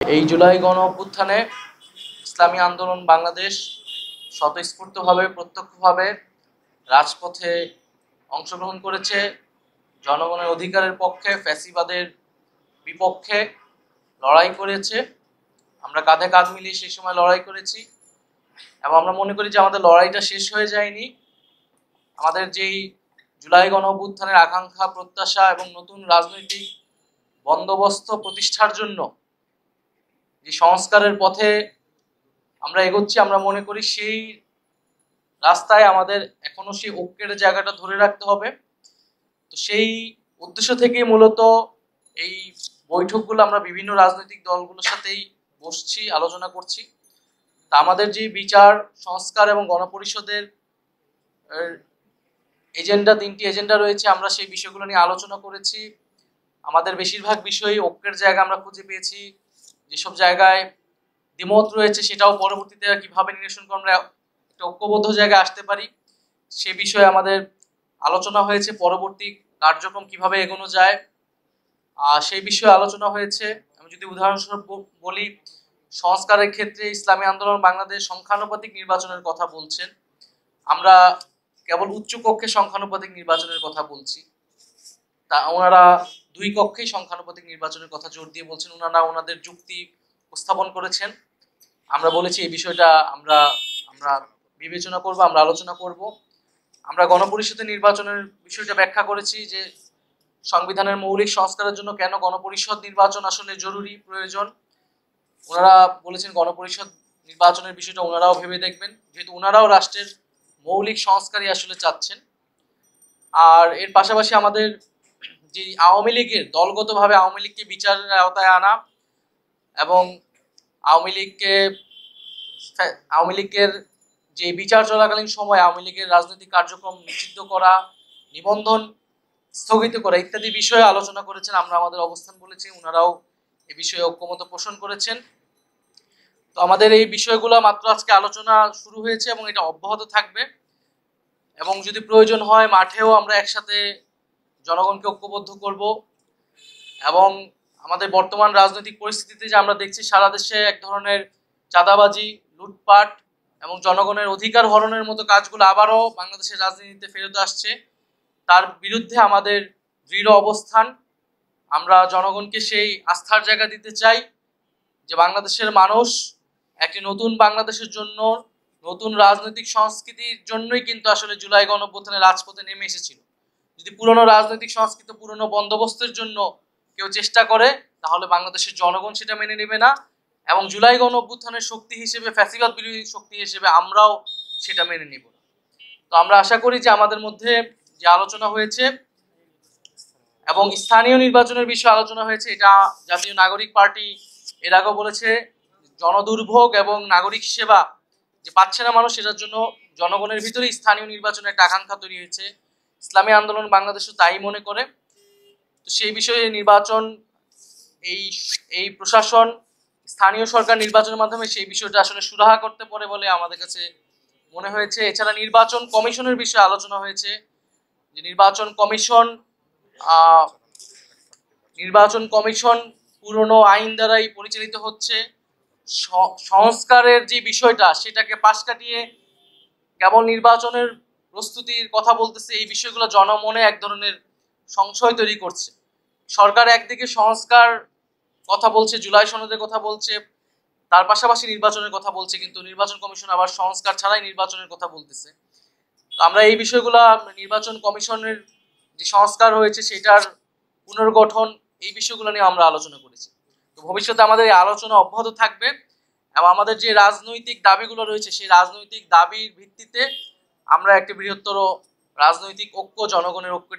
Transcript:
এই জুলাই গণ অভ্যুত্থানে ইসলামী আন্দোলন বাংলাদেশ স্বতঃস্ফূর্তভাবে প্রত্যক্ষভাবে রাজপথে অংশগ্রহণ করেছে। জনগণের অধিকারের পক্ষে, ফ্যাসিবাদের বিপক্ষে লড়াই করেছে। আমরা কাঁধে কাঁধ মিলিয়ে সেই সময় লড়াই করেছি এবং আমরা মনে করি যে আমাদের লড়াইটা শেষ হয়ে যায়নি। আমাদের যেই জুলাই গণ অভ্যুত্থানের আকাঙ্ক্ষা, প্রত্যাশা এবং নতুন রাজনৈতিক বন্দোবস্ত প্রতিষ্ঠার জন্য যে সংস্কারের পথে আমরা এগোচ্ছি, আমরা মনে করি সেই রাস্তায় আমাদের এখনো সেই ঐক্যের জায়গাটা ধরে রাখতে হবে। তো সেই উদ্দেশ্য থেকে মূলত এই বৈঠকগুলো আমরা বিভিন্ন রাজনৈতিক দলগুলোর সাথেই বসছি, আলোচনা করছি। তা আমাদের যে বিচার, সংস্কার এবং গণপরিষদের এজেন্ডা, 3টি এজেন্ডা রয়েছে, আমরা সেই বিষয়গুলো নিয়ে আলোচনা করেছি। আমাদের বেশিরভাগ বিষয়ই ঐক্যের জায়গা আমরা খুঁজে পেয়েছি। যেসব জায়গায় দ্বিমত রয়েছে সেটাও পরবর্তীতে কিভাবে নিরসন করে আমরা একটা ঐক্যবদ্ধ জায়গায় আসতে পারি সে বিষয়ে আমাদের আলোচনা হয়েছে। পরবর্তী কার্যক্রম কিভাবে এগোনো যায় সেই বিষয়ে আলোচনা হয়েছে। আমি যদি উদাহরণস্বরূপ বলি, সংস্কারের ক্ষেত্রে ইসলামী আন্দোলন বাংলাদেশ সংখ্যানুপাতিক নির্বাচনের কথা বলছেন। আমরা কেবল উচ্চ কক্ষে সংখ্যানুপাতিক নির্বাচনের কথা বলছি। তা ওনারা 2 কক্ষেই সংখ্যানুপাতিক নির্বাচনের কথা জোর দিয়ে বলছেন। ওনারা ওনাদের যুক্তি উপস্থাপন করেছেন। আমরা বলেছি এই বিষয়টা আমরা বিবেচনা করব, আমরা আলোচনা করব। আমরা গণপরিষদের নির্বাচনের বিষয়টা ব্যাখ্যা করেছি যে সংবিধানের মৌলিক সংস্কারের জন্য কেন গণপরিষদ নির্বাচন আসলে জরুরি, প্রয়োজন। ওনারা বলেছেন গণপরিষদ নির্বাচনের বিষয়টা ওনারাও ভেবে দেখবেন, যেহেতু ওনারাও রাষ্ট্রের মৌলিক সংস্কারই আসলে চাচ্ছেন। আর এর পাশাপাশি আমাদের যে আওয়ামী লীগের দলগতভাবে আওয়ামী লীগকে বিচারের আওতায় আনা এবং আওয়ামী লীগের যে বিচার চলাকালীন সময় আওয়ামী লীগের রাজনৈতিক কার্যক্রম নিষিদ্ধ করা, নিবন্ধন স্থগিত করা ইত্যাদি বিষয়ে আলোচনা করেছেন। আমরা আমাদের অবস্থান বলেছি, ওনারাও এ বিষয়ে ঐক্যমত পোষণ করেছেন। তো আমাদের এই বিষয়গুলো মাত্র আজকে আলোচনা শুরু হয়েছে এবং এটা অব্যাহত থাকবে এবং যদি প্রয়োজন হয় মাঠেও আমরা একসাথে জনগণকে ঐক্যবদ্ধ করব। এবং আমাদের বর্তমান রাজনৈতিক পরিস্থিতিতে যে আমরা দেখছি সারা দেশে এক ধরনের চাঁদাবাজি, লুটপাট এবং জনগণের অধিকার হরণের মতো কাজগুলো আবারও বাংলাদেশের রাজনীতিতে ফেরত আসছে, তার বিরুদ্ধে আমাদের দৃঢ় অবস্থান। আমরা জনগণকে সেই আস্থার জায়গা দিতে চাই যে বাংলাদেশের মানুষ একটি নতুন বাংলাদেশের জন্য, নতুন রাজনৈতিক সংস্কৃতির জন্যই কিন্তু আসলে জুলাই গণ অভ্যুত্থানে রাজপথে নেমে এসেছিল। যদি পুরনো রাজনৈতিক সংস্কৃতি, পুরনো বন্দোবস্তের জন্য কেউ চেষ্টা করে তাহলে বাংলাদেশের জনগণ সেটা মেনে নেবে না এবং জুলাই গণ অভ্যুত্থানের শক্তি হিসেবে, ফ্যাসিবাদ বিরোধী শক্তি হিসেবে আমরাও সেটা মেনে নিব না। তো আমরা আশা করি যে আমাদের মধ্যে যে আলোচনা হয়েছে এবং স্থানীয় নির্বাচনের বিষয়ে আলোচনা হয়েছে, এটা জাতীয় নাগরিক পার্টি এর আগেও বলেছে, জনদুর্ভোগ এবং নাগরিক সেবা যে পাচ্ছে না মানুষ, সেটার জন্য জনগণের ভিতরে স্থানীয় নির্বাচনের একটা আকাঙ্ক্ষা তৈরি হয়েছে। ইসলামী আন্দোলন বাংলাদেশও তাই মনে করে। তো সেই বিষয়ে নির্বাচন, এই প্রশাসন, স্থানীয় সরকার নির্বাচনের মাধ্যমে সেই বিষয়টা আসলে সুরাহা করতে পারে বলে আমাদের কাছে মনে হয়েছে। এছাড়া নির্বাচন কমিশনের বিষয়ে আলোচনা হয়েছে যে নির্বাচন কমিশন পুরনো আইন দ্বারাই পরিচালিত হচ্ছে। সংস্কারের যে বিষয়টা সেটাকে পাশ কাটিয়ে কেবল নির্বাচনের প্রস্তুতির কথা বলতেছে। এই বিষয়গুলো জনমনে এক ধরনের সংশয় তৈরি করছে। সরকার একদিকে সংস্কার কথা বলছে, জুলাই সনদের কথা বলছে, তার পাশাপাশি নির্বাচনের কথা বলছে, কিন্তু নির্বাচন কমিশন আবার সংস্কার ছাড়াই নির্বাচনের কথা বলতেছে। তো আমরা এই বিষয়গুলো, নির্বাচন কমিশনের যে সংস্কার হয়েছে সেটার পুনর্গঠন, এই বিষয়গুলো নিয়ে আমরা আলোচনা করেছি। তো ভবিষ্যতে আমাদের এই আলোচনা অব্যাহত থাকবে এবং আমাদের যে রাজনৈতিক দাবিগুলো রয়েছে সেই রাজনৈতিক দাবির ভিত্তিতে আমরা একটি বৃহত্তর রাজনৈতিক ঐক্য, জনগণের ঐক্যের